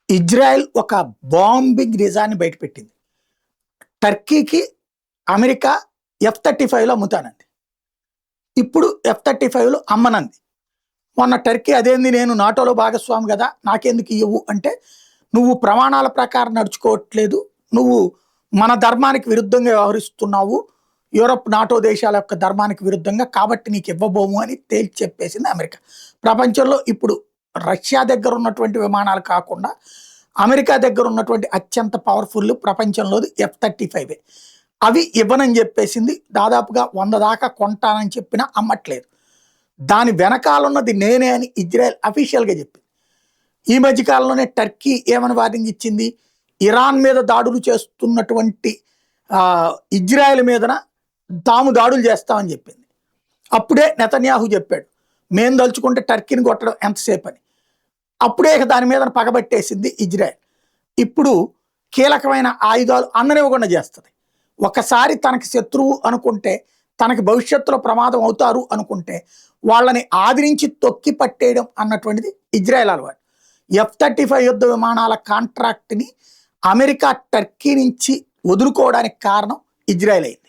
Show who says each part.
Speaker 1: Israel ఒక bombing నిజాన్ని బయటపెట్టింది. టర్కీకి America F-35లు అమ్ముతానంది. ఇప్పుడు F-35లు అమ్మనంది. మొన్న టర్కీ అదేంది నేను నాటోలో భాగస్వామి కదా నాకెందుకు ఇవ్వు అంటే, నువ్వు ప్రమాణాల ప్రకారం నడుచుకోవట్లేదు, నువ్వు మన ధర్మానికి విరుద్ధంగా వ్యవహరిస్తున్నావు, యూరప్ నాటో దేశాల యొక్క ధర్మానికి విరుద్ధంగా, కాబట్టి నీకు ఇవ్వబోము అని తేల్చి చెప్పేసింది అమెరికా. ప్రపంచంలో ఇప్పుడు రష్యా దగ్గర ఉన్నటువంటి విమానాలు కాకుండా అమెరికా దగ్గర ఉన్నటువంటి అత్యంత పవర్ఫుల్ ప్రపంచంలోది F-35. అవి ఇవ్వనని చెప్పేసింది. దాదాపుగా 100 దాకా కొంటానని చెప్పినా అమ్మట్లేదు. దాని వెనకాలన్నది నేనే అని ఇజ్రాయెల్ అఫీషియల్గా చెప్పింది. ఈ మధ్యకాలంలోనే టర్కీ ఏమని వార్నింగ్ ఇచ్చింది, ఇరాన్ మీద దాడులు చేస్తున్నటువంటి ఇజ్రాయెల్ మీదన తాము దాడులు చేస్తామని చెప్పింది. అప్పుడే నెతన్యాహు చెప్పాడు, మేము దలుచుకుంటే టర్కీని కొట్టడం ఎంతసేపు అని. అప్పుడే దాని మీద పగబట్టేసింది ఇజ్రాయెల్. ఇప్పుడు కీలకమైన ఆయుధాలు అందనివ్వకుండా చేస్తుంది. ఒకసారి తనకి శత్రువు అనుకుంటే, తనకి భవిష్యత్తులో ప్రమాదం అవుతారు అనుకుంటే వాళ్ళని ఆదరించి తొక్కి పట్టేయడం అన్నటువంటిది ఇజ్రాయెల్ అలవాటు. F-35 యుద్ధ విమానాల కాంట్రాక్ట్ని అమెరికా టర్కీ నుంచి వదులుకోవడానికి కారణం ఇజ్రాయెల్ అయింది.